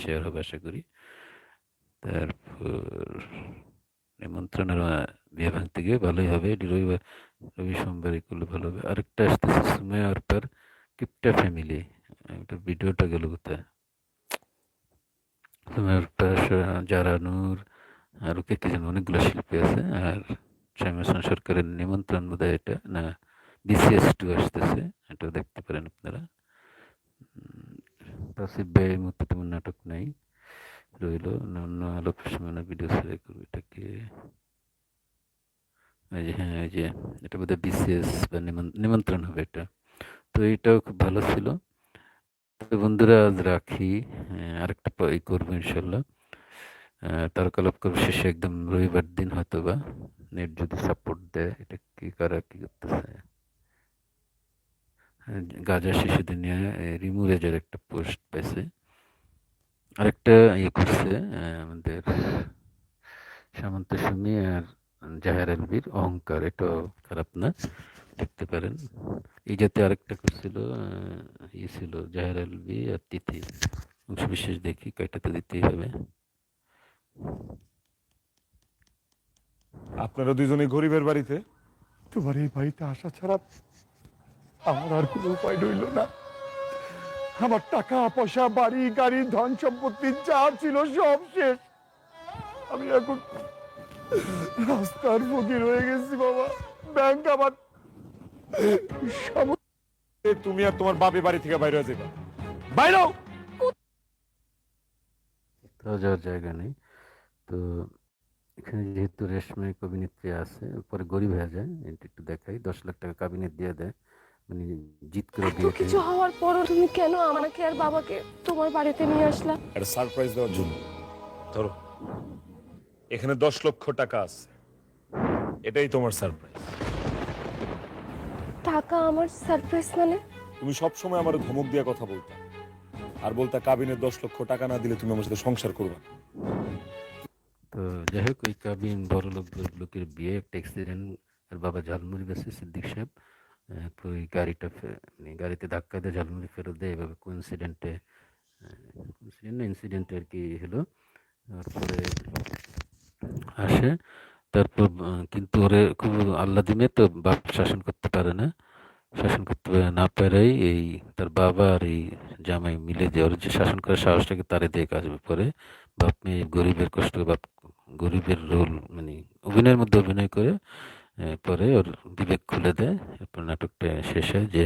Share হবে আশা করি। তারপর নিমন্ত্রণ আর বিয়ে ভাঙতে গিয়ে ভালোই হবে। এটি রবি সোমবারই করলে ভালো হবে। আরেকটা আসতেছে সুমাইয়া অর্পার কিপটা ফ্যামিলি। একটা ভিডিওটা গেল কোথায়? সুমাইয়া অর্পা, জারা নূর আর কে কে যেন অনেকগুলো শিল্পী আছে। আর শ্যামাসন সরকারের নিমন্ত্রণ বোধহয় এটা না, বিসিএস টু আসতেছে, এটাও দেখতে পারেন আপনারা। তাসিফ ভাই এই মুহূর্তে তেমন নাটক নাই, রইল অন্য আলোক সীমানা ভিডিও ছেড়ে করবে এটাকে। এই যে হ্যাঁ, এই যে এটা বোধহয় বিসিএস বা নিমন্ত্রণ হবে এটা। তো এইটাও খুব ভালো ছিল। তো বন্ধুরা আজ রাখি, আরেকটা করবো ইনশাল্লাহ। তারকালাপ করবো শেষে একদম রবিবার দিন হয়তো বা, নেট যদি সাপোর্ট দেয়। এটা কি কারা কি করতেছে? গাজা শিশুদের নিয়ে রিমু রেজার একটা পোস্ট পেয়েছে। আরেকটা ইয়ে করছে আমাদের সামন্ত সুমি আর জাহের আলভির অহংকার, এটাও খারাপ না, দেখতে পারেন। এই জাতীয় আরেকটা করছিল ইয়ে ছিল জাহের আলভি আর তিথি, অংশ বিশেষ দেখি, কয়টা তো দিতেই হবে। আপনারা দুজনে গরিবের বাড়িতে, তোমার এই বাড়িতে আসা ছাড়া আমার আর কোনো উপায় রইল না। আমার টাকা পয়সা, বাড়ি গাড়ি, ধন সম্পত্তি যা ছিল সব শেষ। আমি এখন রাস্তার ফকির হয়ে গেছি বাবা। ব্যাংক আমার তুমি আর তোমার বাপে বাড়ি থেকে বাইরে যাবে, বাইরেও কোথাও যাওয়ার জায়গা নেই। তো এখানে যেহেতু রেশমাই অভিনেত্রী আছে, পরে গরিব হয়ে যায়, এটা একটু দেখাই। 10 লাখ টাকা কাবিনের দিয়ে দেয়, মানে জিত করে এত বিয়ে কিছু হওয়ার পরও তুমি কেন আমাকে আর বাবাকে তোমার বাড়িতে নিয়ে আসলা? একটা সারপ্রাইজ দেওয়ার জন্য। ধরো, এখানে 10 লক্ষ টাকা আছে, এটাই তোমার সারপ্রাইজ। টাকা আমার সারপ্রাইজ মানে? তুমি সবসময় আমার ধমক দিয়ে কথা বলতা, আর বলতা কাবিনের 10 লক্ষ টাকা না দিলে তুমি আমার সাথে সংসার করবে। তো যাই হোক, ওই কাবিন বড় লোকের বিয়ে, একটা অ্যাক্সিডেন্ট। আর বাবা ঝালমুড়ি বেছে সিদ্দিক সাহেব, তো ওই গাড়িটা মানে গাড়িতে ধাক্কা দিয়ে ঝালমুড়ি ফেরত দেয়। এভাবে কোইন্সিডেন্টে ইনসিডেন্টে আর কি হলো। তারপরে আসে, তারপর কিন্তু ওরে খুব আল্লাহ দিনে তো বাপ শাসন করতে পারে না। শাসন করতে না পারাই এই তার বাবা আর এই জামাই মিলে যে ওর যে শাসন করার সাহসটাকে তারে দিয়ে কাজ করে। বাপ মেয়ে গরিবের কষ্ট, বাপ গরিবের রোল মানে অভিনয়ের মধ্যে অভিনয় করে, পরে ওর বিবেক খুলে দেয়। এরপর নাটকটা শেষ হয় যে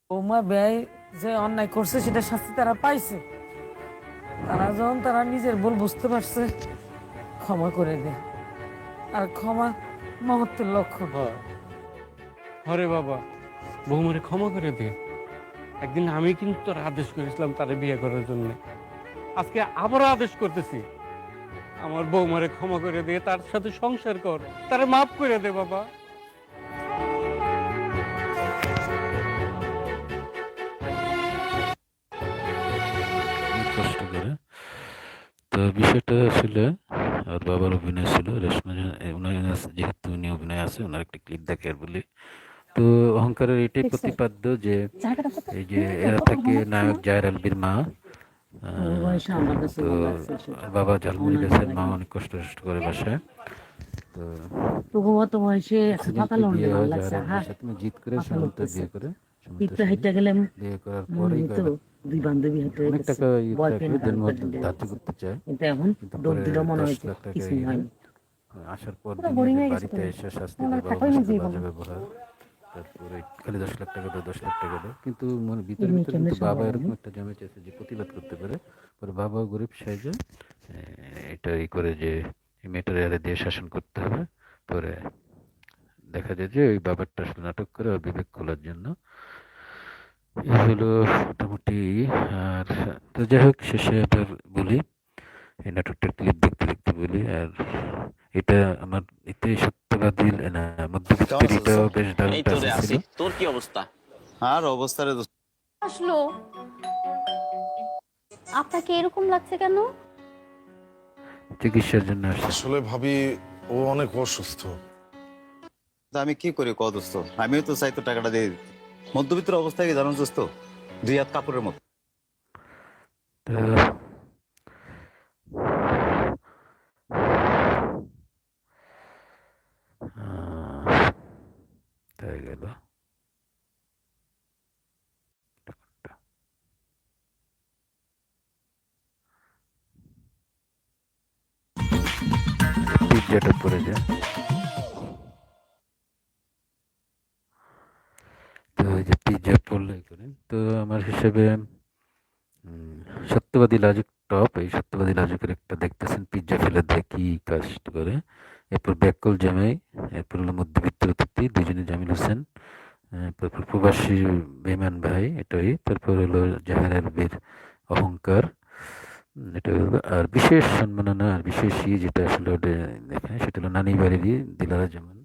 বৌমা ব্যয় যে অন্যায় করছে সেটা শাস্তি তারা পাইছে। তারা যখন তারা নিজের ভুল বুঝতে পারছে, ক্ষমা করে দেয়। আর ক্ষমা মহত্বের লক্ষণ। হরে বাবা, বৌমারে ক্ষমা করে দে। একদিন আমি কিন্তু তোর আদেশ করেছিলাম তারে বিয়ে করার জন্য, আজকে আবারও আদেশ করতেছি। আমার বৌমারে ক্ষমা করে দে, তার সাথে সংসার কর, তারে মাফ করে দে বাবা। কষ্ট করে। তো বিষয়টা আসলে আর বাবার অভিনয় ছিল, রেশমা যেহেতু উনি অভিনয় আছে, ওনার একটা ক্লিপ দেখে আর বলি। তো অহংকারের এটাই প্রতিপাদ্য যে এই যে এরা থেকে নায়ক জাহের আলভির মা, তো বাবা ঝালমুড়ি বেচেন, মা অনেক কষ্ট করে বাসায়। তো বিয়ে হয় জাহের আলভির সাথে, জিত করে সামন্ত বিয়ে করে। বিয়ে করার পরেই অনেক টাকা ধার্য করতে চায়, কিন্তু পরে 10 লাখ টাকা আসার পর বাড়িতে এসে শাস্তি দেয়, বাবার সাথে বাজে ব্যবহার। তারপরে খালি 10 লাখ টাকা দাও, 10 লাখ টাকা দাও, কিন্তু মানে ভিতরে ভিতরে কিন্তু বাবা এরকম একটা জমে চেয়েছে যে প্রতিবাদ করতে পারে। পরে বাবা গরিব সাহায্যে এটা ই করে যে মেয়েটার এরে দিয়ে শাসন করতে হবে। পরে দেখা যায় যে ওই বাবারটা আসলে নাটক করে ওর বিবেক খোলার জন্য। এই হলো মোটামুটি। আর তো যাই হোক, শেষে এবার বলি, এই নাটকটার ক্লিপ দেখতে দেখতে বলি। আর এটা আমার এতে সত্যবাদী না, মধ্যবিত্তের এটাও বেশ দারুণ টাচ ছিল। তোর কি অবস্থা? আর অবস্থা রে দোস্ত। আসলো, আপনাকে এরকম লাগছে কেন? চিকিৎসার জন্য আসছে। আসলে ভাবি ও অনেক অসুস্থ। আমি কি করি ক দোস্ত? আমিও তো চাই তো টাকাটা দিয়ে দিতে। মধ্যবিত্তের অবস্থা কি জানো দোস্ত? 2 হাত কাপড়ের মতো। তো হয়ে গেল। পিজ্জাটা পড়ে যায়। তো এই যে পিজ্জা পড়লে করেন, তো আমার হিসেবে সত্যবাদী লাজুক টপ, এই সত্যবাদী লাজুকের একটা দেখতেছেন পিজ্জা ফেলে দেয় কি কাজ করে। এরপর ব্যাককল জামাই, এরপর হলো মধ্যবিত্ত অতিথি দুজনে জামিল হোসেন, তারপর প্রবাসী বেমান ভাই এটাই, তারপর হলো জাহের বীর অহংকার, এটা হলো আর বিশেষ সম্মাননা আর বিশেষ যেটা আসলে ওটা দেখেন সেটা হলো নানি বাড়িরই দিলারা জামান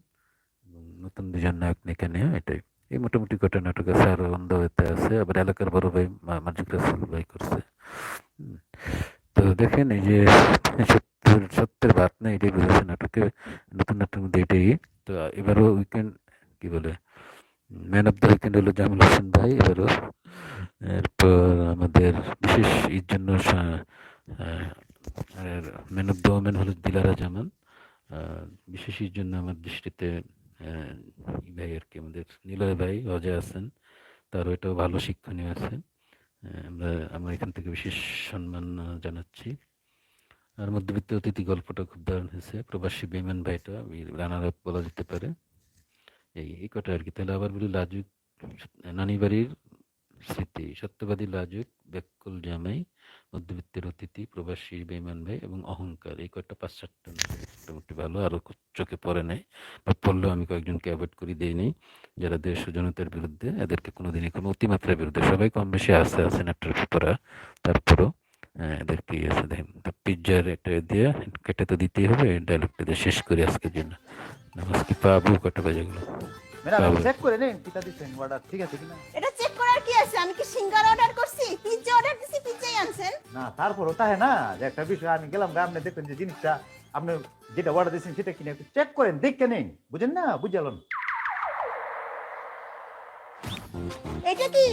এবং নতুন দুজন নায়ক নায়িকা নিয়ে এটাই। এই মোটামুটি কটা নাটক আছে, আরো অন্ধতে আছে, আবার এলাকার বড় ভাই মাজিদ রাসেল ভাই করছে। তো দেখেন এই যে সত্যের বাত না, এটাই বুঝেছে নাটকে, নতুন নাটকের মধ্যে এটাই। তো এবারও উইকেন্ড কি বলে ম্যান অফ দ্য উইকেন্ড হলো জামিল হোসেন ভাই এবারও। এরপর আমাদের বিশেষ এর জন্য ম্যান অফ দ্য ওমেন হলো দিলারা জামান। বিশেষ এর জন্য আমার দৃষ্টিতে ভাই আর কি আমাদের নিলয় ভাই অজয় আছেন, তার ওইটাও ভালো শিক্ষণীয় আছে। আমরা এখান থেকে বিশেষ সম্মান জানাচ্ছি। আর মধ্যবিত্ত অতিথি গল্পটা খুব দারুণ হয়েছে, প্রবাসী বেমান ভাইটা রানার আপ বলা যেতে পারে। এই কটা আর কি। তাহলে আবার বলি, লাজুক নানি বাড়ির স্মৃতি, সত্যবাদী লাজুক, ব্যাককল জামাই, মধ্যবিত্তের অতিথি, প্রবাসী বেমান ভাই এবং অহংকার, এই কটা ৫-৭টা মোটামুটি ভালো। আরো চোখে পড়ে নাই বা পড়লেও আমি কয়েকজনকে অ্যাভয়েড করে দিই নেই, যারা দেশ ও জনতার বিরুদ্ধে, এদেরকে কোনোদিনই কোনো অতিমাত্রার বিরুদ্ধে, সবাই কম বেশি আছে নাট্যের ব্যাপারে, তারপরও এদেরকে আছে। দেখেন পিজ্জার একটা দিয়ে কেটে তো দিতেই হবে, ডায়লগটা দিয়ে শেষ করি আজকের জন্য। আজকে পাবো কটা বাজে গেলো। ম্যাডাম চেক করে নিন পিতা দিছেন অর্ডার ঠিক আছে কিনা। এটা চেক করার কি আছে? আমি কি সিঙ্গার অর্ডার করছি? পিজ্জা অর্ডার দিছি, পিজ্জাই আনছেন। না তারপরও তাই না যে একটা বিষয়, আমি গেলাম আপনি দেখবেন যে জিনিসটা আপনি যেটা অর্ডার দিয়েছেন সেটা কিনে একটু চেক করেন, দেখে নিন, বুঝেন না? বুঝালেন এটা কি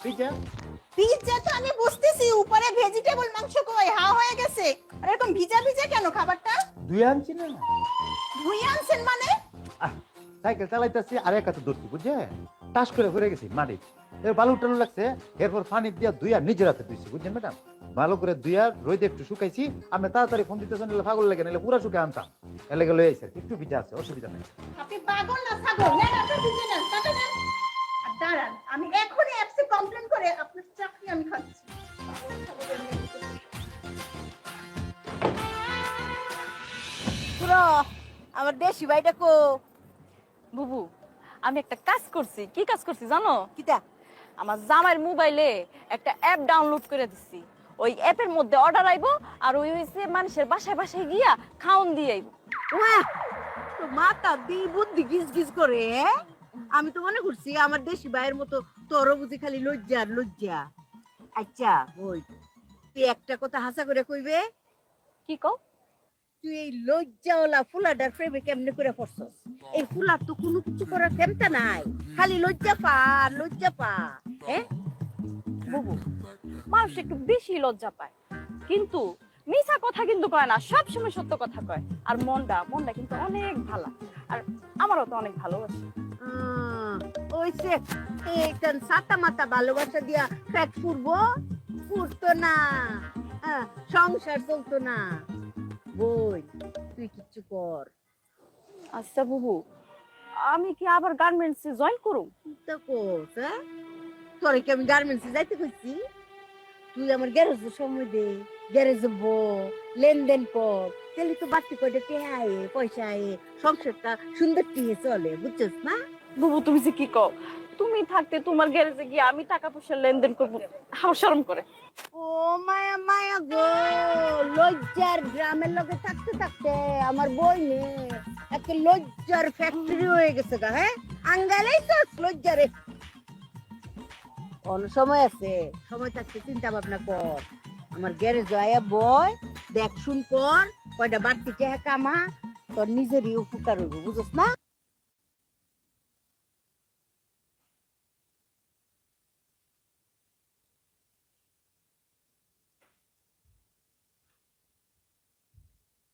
পিজ্জা? পিজ্জা তো আমি বুঝতেছি, উপরে ভেজিটেবল মাংস কই হা হয়ে গেছে, আর এরকম ভিজা ভিজা কেন খাবারটা? দুই আনছি না। ধুই আনছেন মানে? সাইকেল চালাইতেছি আর এক হাতে ধরছি, বুঝছেন? টাস করে ঘুরে গেছি মাটি, বালু টালু লাগছে, এরপর পানি দিয়া দুইয়া নিজের হাতে ধুইছি, বুঝছেন ম্যাডাম? ভালো করে দুইয়া রোদে একটু শুকাইছি, আমি তাড়াতাড়ি ফোন দিতেছেন, পাগল লাগে নাহলে পুরা শুকে আনতাম, এলে গেলে এই স্যার একটু ভিজা আছে, অসুবিধা নেই। আপনি পাগল না ছাগল? নেন আপনি ভিজে নেন, তাতে নেন। আর দাঁড়ান, আমি এখনই অ্যাপসে কমপ্লেইন করে আপনার চাকরি আমি খাচ্ছি। পুরো আমার দেশি ভাইটা কো। বুবু, আমি একটা কাজ করছি। কি কাজ করছি জানো? কিটা? আমার জামাইয়ের মোবাইলে একটা অ্যাপ ডাউনলোড করে দিচ্ছি। ওই অ্যাপের মধ্যে অর্ডার আইবো, আর ওই হইছে মানুষের বাসায় বাসায় গিয়া খাওন দিয়ে আইবো। ওয়াহ, তো মাথা দি বুদ্ধি গিজ গিজ করে। আমি তো মনে করছি আমার দেশি ভাইয়ের মতো তোরও বুঝি খালি লজ্জা আর লজ্জা। আচ্ছা ওই তুই একটা কথা হাসা করে কইবে, কি কও? তুই এই লজ্জাওয়ালা ফুলাটার প্রেমে কেমনে করে পড়ছস? এই ফুলার তো কোনো কিছু করার ক্ষমতা নাই, খালি লজ্জা পা আর লজ্জা পা। হ্যাঁ বুবু, মানুষ একটু বেশি লজ্জা পায়, কিন্তু মিছা কথা কিন্তু কয় না, সব সময় সত্য কথা কয়। আর মনটা কিন্তু অনেক ভালো, আর আমারও তো অনেক ভালোবাসে। ওইসে এইখান সাতা মাতা ভালোবাসা দিয়া পেট পুরতো না, সংসার চলতো না। বই তুই কিচ্ছু কর। আচ্ছা বুবু, আমি কি আবার গার্মেন্টসে জয়েন করব? তো কোস, তোরে কি আমি গার্মেন্টসে যাইতে কইছি? তুই আমার গ্যারেজে সময় দে, গ্যারেজে লেনদেন কর, তাহলে তো বাড়তি কয়টা টেহা আয়ে, পয়সা আয়ে, সংসারটা সুন্দর টিহে চলে, বুঝছিস না? বুবু তুমি যে কি কও, তুমি থাকতে তোমার গ্যারেজে গিয়ে আমি টাকা পয়সা লেনদেন করবো, আমার শরম করে। ও মায়া মায়া গো, লজ্জার গ্রামের লোকে থাকতে থাকতে আমার বইনে একটা লজ্জার ফ্যাক্টরি হয়ে গেছে গা। হ্যাঁ আঙ্গালেই তো লজ্জারে। কোন সময় আছে, সময় থাকতে চিন্তা ভাবনা কর। আমার গ্যারেজ আয়া বয়, দেখ শুন কর, কয়টা বাড়তি টাকা কামা, তোর নিজেরই উপকার হইব, বুঝছ না?